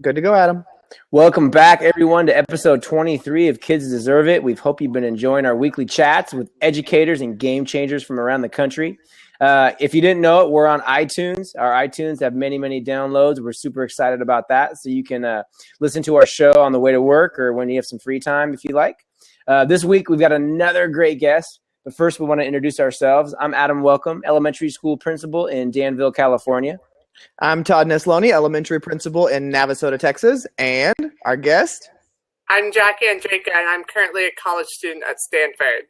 Good to go, Adam. Welcome back, everyone, to episode 23 of Kids Deserve It. We hope you've been enjoying our weekly chats with educators and game changers from around the country. If you didn't know it, we're on iTunes. Our iTunes have many, many downloads. We're super excited about that. So you can listen to our show on the way to work or when you have some free time, if you like. This week, we've got another great guest. But first, we want to introduce ourselves. I'm Adam Welcome, elementary school principal in Danville, California. I'm Todd Nesloni, elementary principal in Navasota, Texas, and our guest. I'm Jackie Andreka, and I'm currently a college student at Stanford.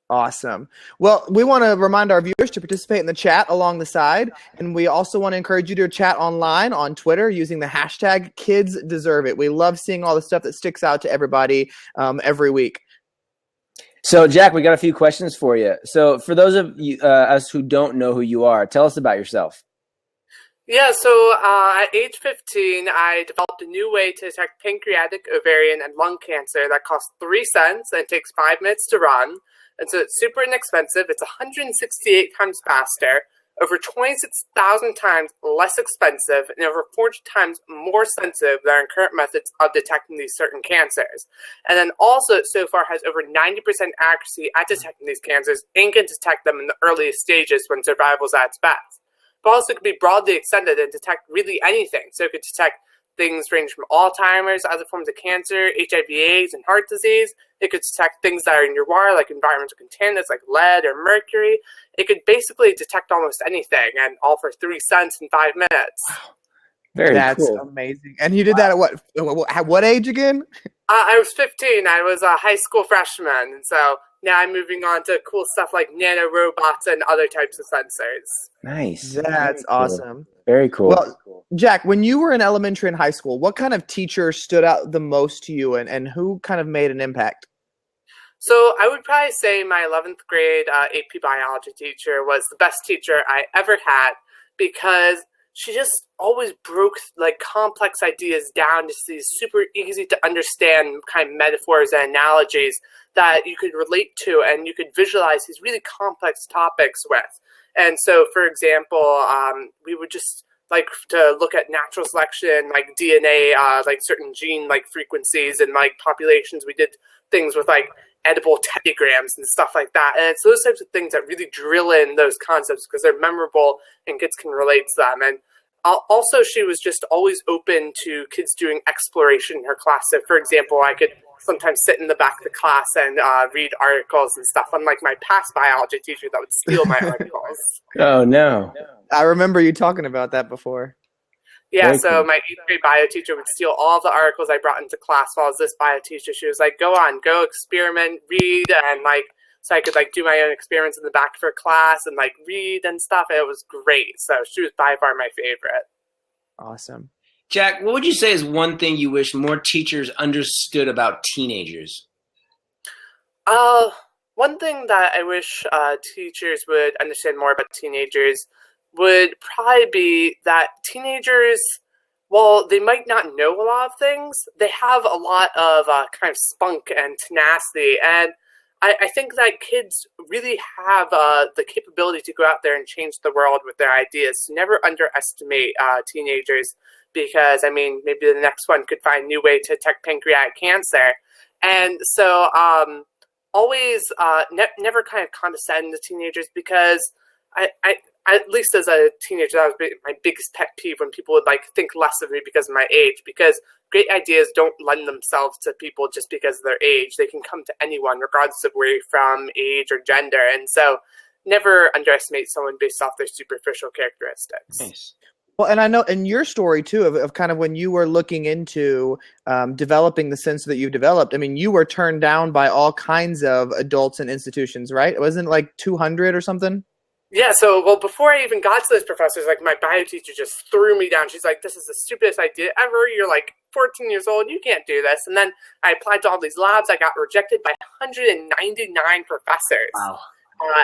Awesome. Well, we want to remind our viewers to participate in the chat along the side, and we also want to encourage you to chat online on Twitter using the hashtag KidsDeserveIt. We love seeing all the stuff that sticks out to everybody every week. So, Jack, we got a few questions for you. So, for those of you, us who don't know who you are, tell us about yourself. Yeah, so at age 15, I developed a new way to detect pancreatic, ovarian, and lung cancer that costs 3 cents and takes 5 minutes to run. And so it's super inexpensive. It's 168 times faster, over 26,000 times less expensive, and over 40 times more sensitive than our current methods of detecting these certain cancers. And then also, so far, has over 90% accuracy at detecting these cancers and can detect them in the earliest stages when survival is at its best. But also could be broadly extended and detect really anything. So it could detect things ranging from Alzheimer's, other forms of cancer, HIV/AIDS, and heart disease. It could detect things that are in your water, like environmental contaminants like lead or mercury. It could basically detect almost anything, and all for 3 cents in 5 minutes. That's cool. amazing. And you did that at what age again? I was 15. I was a high school freshman, and so now I'm moving on to cool stuff like nanorobots and other types of sensors. Nice. That's awesome. Very cool. Well, Jack, when you were in elementary and high school, what kind of teacher stood out the most to you, and who kind of made an impact? So I would probably say my 11th grade AP biology teacher was the best teacher I ever had because she just always broke like complex ideas down to these super easy to understand kind of metaphors and analogies that you could relate to and you could visualize these really complex topics with. And so, for example, we would just like to look at natural selection, like DNA, like certain gene like frequencies and like populations. We did things with like edible teddygrams and stuff like that. And it's those types of things that really drill in those concepts because they're memorable and kids can relate to them. And also, she was just always open to kids doing exploration in her class. So, for example, I could sometimes sit in the back of the class and read articles and stuff, unlike my past biology teacher that would steal my articles. Oh, no. I remember you talking about that before. Yeah, Very so cool. my 8th grade bio teacher would steal all the articles I brought into class while I was this bio teacher. She was like, go on, go experiment, read, and like, so I could like do my own experiments in the back of her class and like read and stuff. And it was great. So she was by far my favorite. Awesome. Jack, what would you say is one thing you wish more teachers understood about teenagers? One thing that I wish teachers would understand more about teenagers would probably be that teenagers, while they might not know a lot of things, they have a lot of kind of spunk and tenacity. And I think that kids really have the capability to go out there and change the world with their ideas. So never underestimate teenagers because, I mean, maybe the next one could find a new way to detect pancreatic cancer. And so always never kind of condescend to teenagers because I at least as a teenager, that was my biggest pet peeve when people would like think less of me because of my age. Because great ideas don't lend themselves to people just because of their age. They can come to anyone, regardless of where you're from, age, or gender. And so, never underestimate someone based off their superficial characteristics. Nice. Well, and I know in your story, too, of kind of when you were looking into developing the sense that you've developed, I mean, you were turned down by all kinds of adults and institutions, right? It wasn't like 200 or something? Yeah, so, well, before I even got to those professors, like, my bio teacher just threw me down. She's like, this is the stupidest idea ever. You're, like, 14 years old. You can't do this. And then I applied to all these labs. I got rejected by 199 professors. Wow.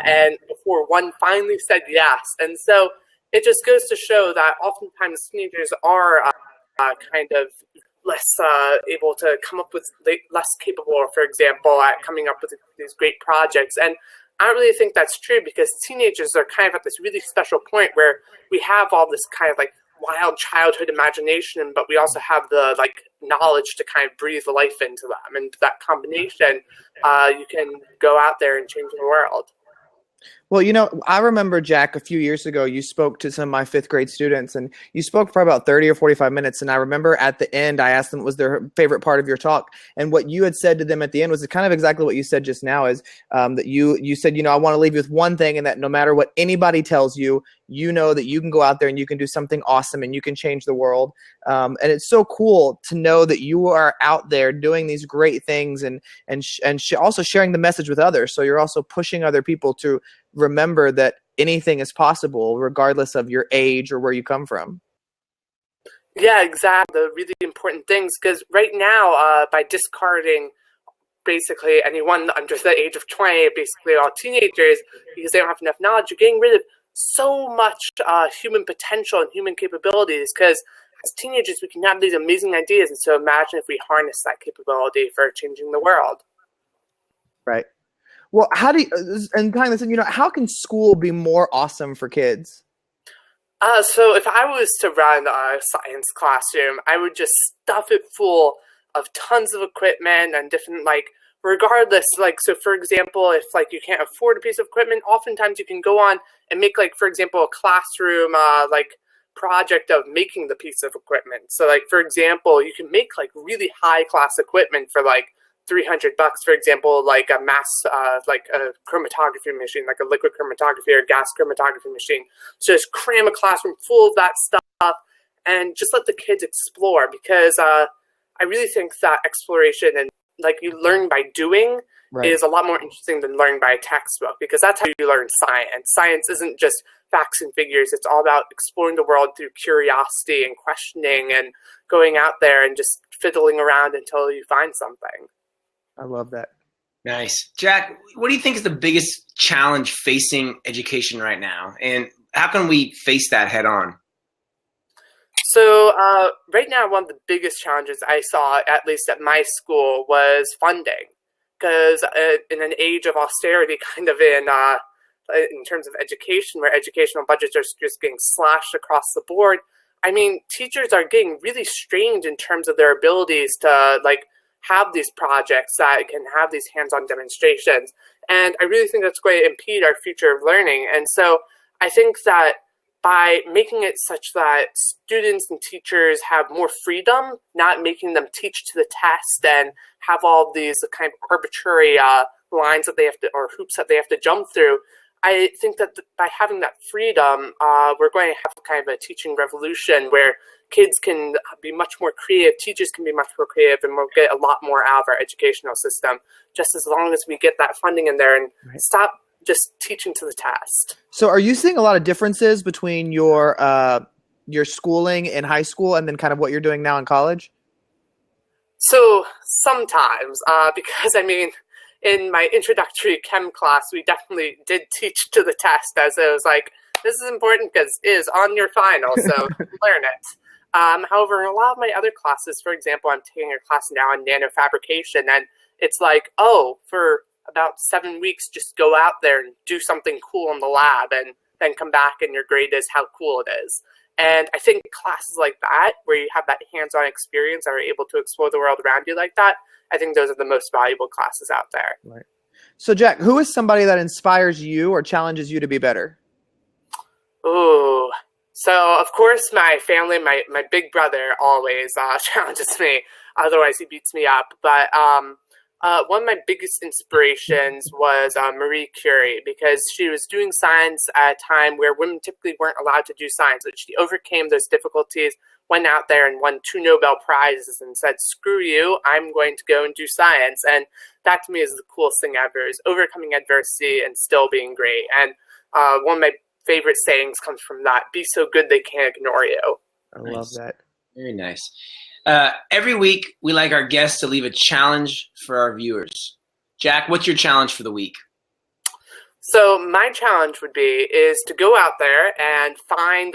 And before one finally said yes. And so it just goes to show that oftentimes teenagers are kind of less able to come up with, less capable, for example, at coming up with these great projects. And I don't really think that's true because teenagers are kind of at this really special point where we have all this kind of like wild childhood imagination, but we also have the knowledge to kind of breathe life into them. And that combination, you can go out there and change the world. Well, I remember, Jack, a few years ago, you spoke to some of my fifth grade students, and you spoke for about 30 or 45 minutes. And I remember at the end, I asked them what was their favorite part of your talk. And what you had said to them at the end was kind of exactly what you said just now, is that you said, I want to leave you with one thing, and that no matter what anybody tells you, you know that you can go out there and you can do something awesome and you can change the world. And it's so cool to know that you are out there doing these great things and also sharing the message with others. So you're also pushing other people to remember that anything is possible regardless of your age or where you come from. Yeah, exactly. The really important things, because right now, by discarding basically anyone under the age of 20, basically all teenagers, because they don't have enough knowledge, you're getting rid of so much human potential and human capabilities, because as teenagers we can have these amazing ideas, and so imagine if we harness that capability for changing the world. Right. Well, how do you, and kind of, how can school be more awesome for kids? So if I was to run a science classroom, I would just stuff it full of tons of equipment and different, regardless, so for example, if you can't afford a piece of equipment, oftentimes you can go on and make for example, a classroom project of making the piece of equipment. So for example, you can make really high class equipment for $300, for example, a mass a chromatography machine, a liquid chromatography or gas chromatography machine. So just cram a classroom full of that stuff and just let the kids explore, because I really think that exploration and you learn by doing is a lot more interesting than learning by a textbook, because that's how you learn science. Science isn't just facts and figures. It's all about exploring the world through curiosity and questioning and going out there and just fiddling around until you find something. I love that. Nice. Jack, what do you think is the biggest challenge facing education right now? And how can we face that head on? So right now, one of the biggest challenges I saw, at least at my school, was funding. Because in an age of austerity, kind of in terms of education, where educational budgets are just getting slashed across the board, I mean, teachers are getting really strained in terms of their abilities to have these projects that can have these hands-on demonstrations. And I really think that's going to impede our future of learning. And so I think that by making it such that students and teachers have more freedom, not making them teach to the test and have all these kind of arbitrary lines that they have to, or hoops that they have to jump through, I think that by having that freedom, we're going to have kind of a teaching revolution where kids can be much more creative, teachers can be much more creative, and we'll get a lot more out of our educational system, just as long as we get that funding in there and stop just teaching to the test. So are you seeing a lot of differences between your schooling in high school and then kind of what you're doing now in college? So sometimes, because I mean, in my introductory chem class, we definitely did teach to the test, as it was this is important because it is on your final, so learn it. However, in a lot of my other classes, for example, I'm taking a class now on nanofabrication, and it's for about 7 weeks, just go out there and do something cool in the lab, and then come back and your grade is how cool it is. And I think classes like that, where you have that hands-on experience and are able to explore the world around you like that, I think those are the most valuable classes out there. Right. So, Jack, who is somebody that inspires you or challenges you to be better? Ooh. So, of course, my family, my big brother always challenges me. Otherwise, he beats me up. But one of my biggest inspirations was Marie Curie, because she was doing science at a time where women typically weren't allowed to do science. But she overcame those difficulties, went out there and won 2 Nobel Prizes and said, screw you, I'm going to go and do science. And that to me is the coolest thing ever, is overcoming adversity and still being great. And one of my favorite sayings comes from that: be so good they can't ignore you. I love that. Very nice. Every week, we like our guests to leave a challenge for our viewers. Jack, what's your challenge for the week? So my challenge would be is to go out there and find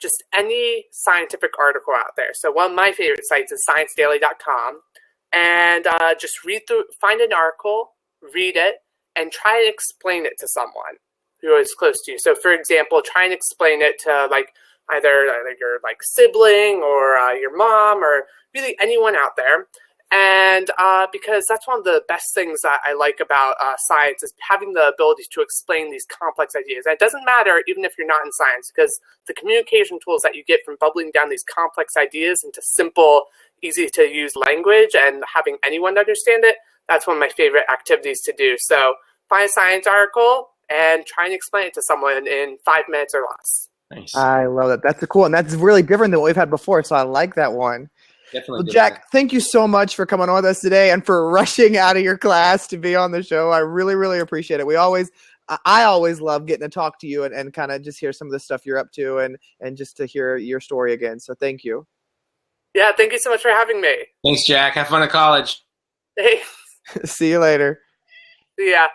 just any scientific article out there. So one of my favorite sites is ScienceDaily.com, and just find an article, read it, and try and explain it to someone who is close to you. So for example, try and explain it to either your like sibling or your mom or really anyone out there. And because that's one of the best things that I like about science is having the ability to explain these complex ideas. And it doesn't matter even if you're not in science, because the communication tools that you get from bubbling down these complex ideas into simple, easy to use language and having anyone understand it, that's one of my favorite activities to do. So find a science article and try and explain it to someone in 5 minutes or less. Nice. I love that. That's cool, and that's really different than what we've had before. So I like that one. Definitely. Well, Jack, thank you so much for coming on with us today and for rushing out of your class to be on the show. I really, really appreciate it. I always love getting to talk to you and kind of just hear some of the stuff you're up to and just to hear your story again. So thank you. Yeah, thank you so much for having me. Thanks, Jack. Have fun at college. Hey, See you later. see ya.